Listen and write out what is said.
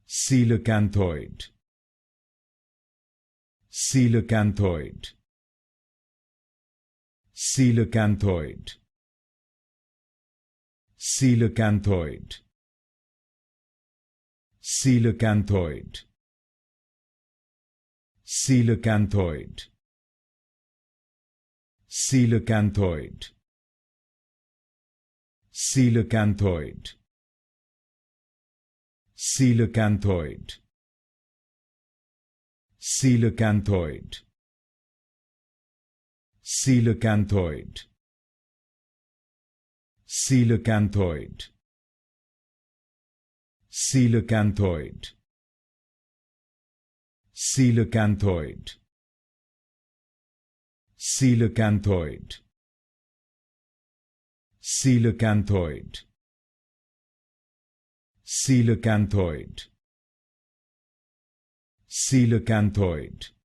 Coelacanthoid. Coelacanthoid. Coelacanthoid. Coelacanthoid. Coelacanthoid. Coelacanthoid. Coelacanthoid. Coelacanthoid. Coelacanthoid. Coelacanthoid. Coelacanthoid. Coelacanthoid. Coelacanthoid. Coelacanthoid. Coelacanthoid. Coelacanthoid. Coelacanthoid. Coelacanthoid.